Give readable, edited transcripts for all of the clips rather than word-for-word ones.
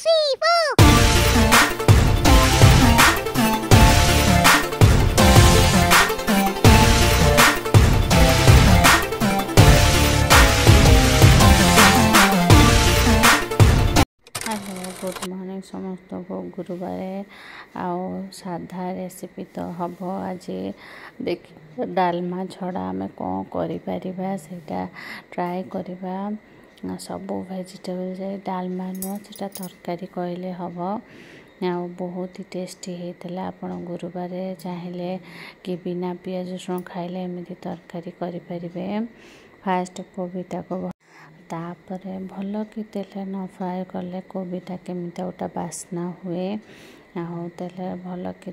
three, four. Hello good morning समस्त को गुरुवार आउ साधा रेसिपी तो हम आज देख डालमा छड़ा आम कौन करा ट्राए करवा सब वेजिटेबल जाए डालमा नुह से तरकारी कहले हम आ बहुत ही टेस्टी होता आपन गुरुवार चाहिए कि बिना पियाज रसुण खाइले एमती तरकारी करें। फास्ट कोबीटा को तापरे भल कि तेल न फ्राए कले कोबीटा केमिता गोटा बास्ना हुए आउ तेल भल कि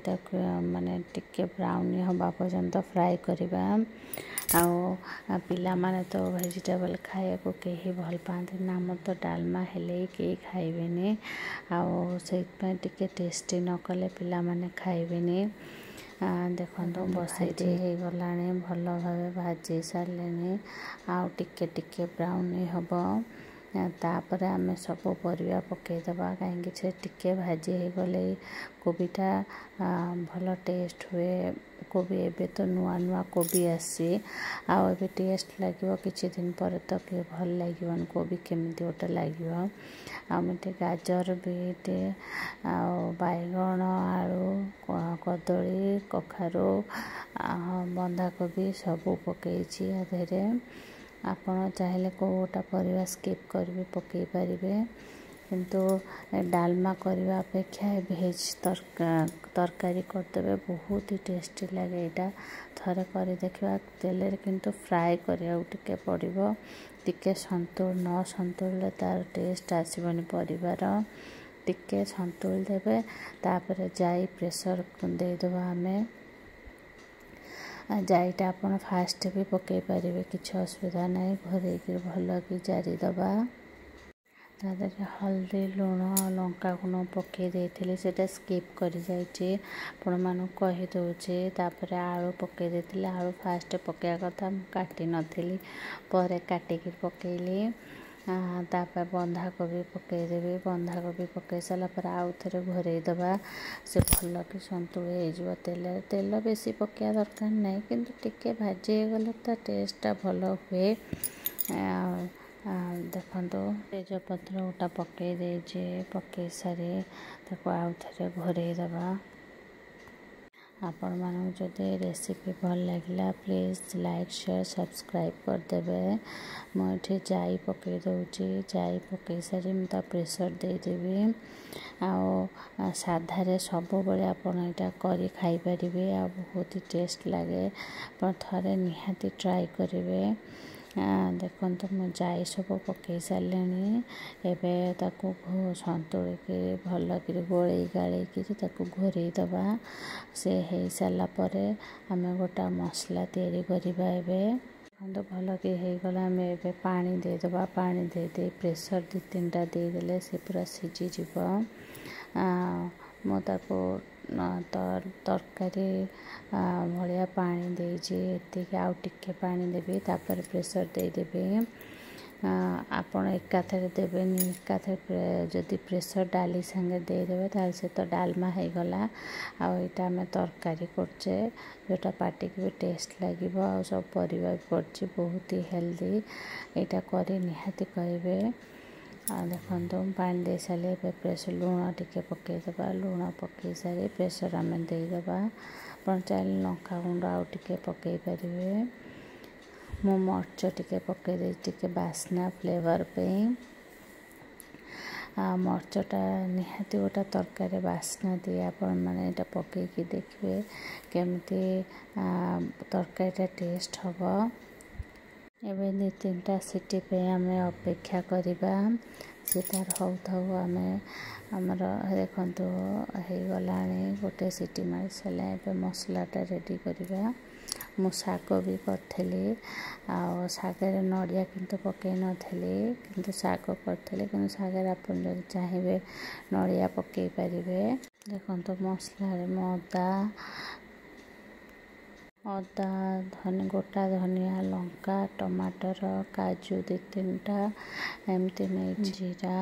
माने टिके ब्राउनी हवा पर्यंत फ्राए करवा आउ पिला माने तो वेजिटेबल खाया को कहीं भल पाते ना आम तो डालमा हेले कहीं खाइबेनी आउ से टिके टेस्टी न कले पिला माने खाइबेनी। देखो बसईटी हो गला भल भाव भाजी सारे आउ टिके टिके ब्राउनी हम तापर आम सब परिया पकईदबा कहीं टिके भाजी हो गले कोबीटा भल टेस्ट हुए। कोबी एबे तो नुआ नुआ कोबी आसी आउ एबे टेस्ट लगे किछि दिन पर तो कि भल लगे कोबी केमिति गोटे लगे आमते गाजर बीट आउ बैगण आलू कदली कखारू बंधाकोबी सबू पकईछि आधे आपण चाहिए कोटा परिवा स्किप कर भी पकई पारे किंतु डालमा करने अपेक्षा भेज तरकारी करदे बहुत ही टेस्टी लगे यहाँ थरे कर देखा तेल किंतु फ्राए करा टिके पड़ो टिके संतुल न संतुल तार टेस्ट आसबनी परिवार टिके संतुल देवे तापर जाई प्रेशर देदेबा आमे जाईटा आपन फास्ट भी पकई पारे किसी असुविधा ना घरे भल कि जारीदबा तादे हल्दी लुण लंका गुण पकई देती से स्किप कर आपण मानू कहीदे तापर आलू पकई देती आलू फास्ट पकड़ा कथा काटी नी पर काटिक पकईली तापर बंधाकोबी पकईदेवी बंधाकोबी पकई सारापर आउ थे घोरईदबा से भल कि संतुल हो तेल तेल बेसी पकड़ा दरकार नहीं किंतु टिके भाजी गले तो टेस्टा भल हुए। देखो तेजपत्र गोटा पकई पकई सारी आउ थे घोरईदबा आपण मानू जदि रेसिपी भल लगे प्लीज़ लाइक शेयर सब्सक्राइब करदेवे। मुझे जाई पकई दूची जाई पकई सारी मुझे प्रेशर देदेवी आउ साधारे सब बड़े आपड़ यहाँ करी खाई पारे आ बहुत ही टेस्ट लगे आप थे निहाती ट्राए करेंगे। देखो मु जाई सब पकई सारे एवं ताकू संतुलिक भल कि गोल गाड़ी घोरईदबा से हो सारापर आम गोटा मसला तैयारी करवा एवं भल कि होगला आम ए पानी देदेबा पानी दे प्रेशर 2-3टा देदेले से पूरा सीझीज मुझको तरकारी भाया पानी देती आउ टिके पानी देवी तापर प्रेशर देदेवी आपण एकाथरे देवेनि एकाथरे जदि प्रेशर डाली संगे देदेवे ताल से तो डालमा हो गला आईटा आम तरकारी करचे जोटा पार्टी भी टेस्ट लगे आ सब परिवा भी पड़े बहुत ही हेल्दी यहाँ कर निहाती कहे देखो पानी दे सारे प्रेशर लुण टिके पकईदबा लुण पकई सारी प्रेशर आम देदेबा आप चाहिए लंका गुंड आउ टिके पकई पारे मु मर्च टिके पकई टिके बास्ना फ्लेवर पे मर्चटा निहाती गोटा तरकारी बास्ना दिए आपण मैंने यहाँ पकईकी देखिए केमती तरकारीटा टेस्ट हम एवं 2-3टा सीटी पे आम अपेक्षा करवा सी तार हो आम आमर देखु हो गला गोटे सीटी मारी सारे मसलाटा रेडी करवा मु शाग भी करी आगरे नड़िया किंतु पकई नी किंतु शाग करी कि शागर आप चाहिए नड़िया पकई पारे देखो मसला अदा अदा गोटा धनिया लंका टमाटर काजू 2-3टा एमती नहीं जीरा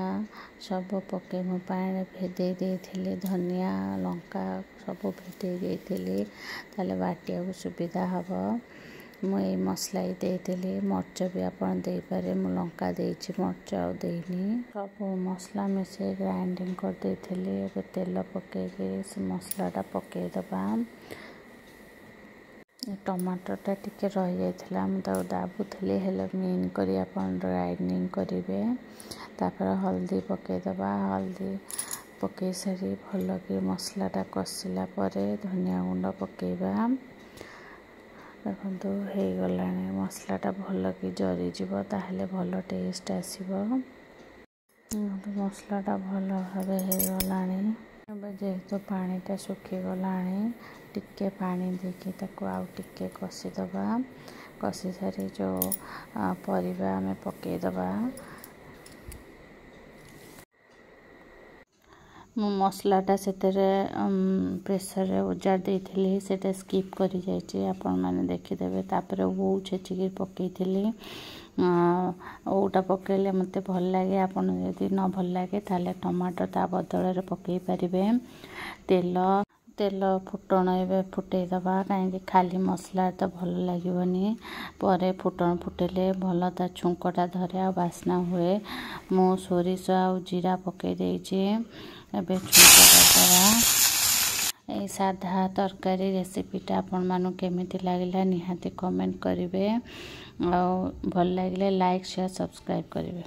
सब पके मु पानी भेदे देथिले धनिया लंका सब भेदे देथिले ताले बाटिया को सुविधा हबो। मु ए मसला ही देदेली मर्च भी आपन दे पारे मु लंका देछि मर्च आ देनी सब मसला मिसे ग्राइंडिंग कर देथिले। ए तेल पके के से मसलाटा पके दबा टमाटर टा टिके रही जाइथिला मु ता दाबुथली हेले मीन करी आपन ग्राइंडिंग करिवे। तापर हल्दी पके दबा हल्दी पके सारी भल के मसलाटा कसिला परे धनिया गुंड पकेबा। देखो हो गला मसलाटा भल कि जरी जीव ताहले भल टेस्ट आसीबो। मसलाटा भल भाव हो गला जेहेतु पानीटा सुखी गला टिके पानी देके ताको आउ टिके कसी दबा कसी सारी जो परिबा आमे पके दबा। मु मसलाटा से प्रेसर रे उजार देथिली सेटा स्किप करी जाइछि आपण माने देखिदेबे। तापर वो छेचिकी पकेइथिली ओटा पकेले मते भल लागे आपण यदि न भल लागे ताले टमाटर ता बदल रे पकेइ परिबे। तेल फुटण ए फुटे दबा कहीं खाली मसला तो भल लगे परे फुटण फुटेले भल ता छुंकटा धरे आ बास्ना हुए। मु सोरिष आ जीरा पके देइछि एबे छुंकटा दबा। ए साधा तरकारी रेसिपीटा आपण मानु केमिति लागिला निहाती कमेंट करिवे आ भल लागिले लाइक शेयर सब्सक्राइब करिवे।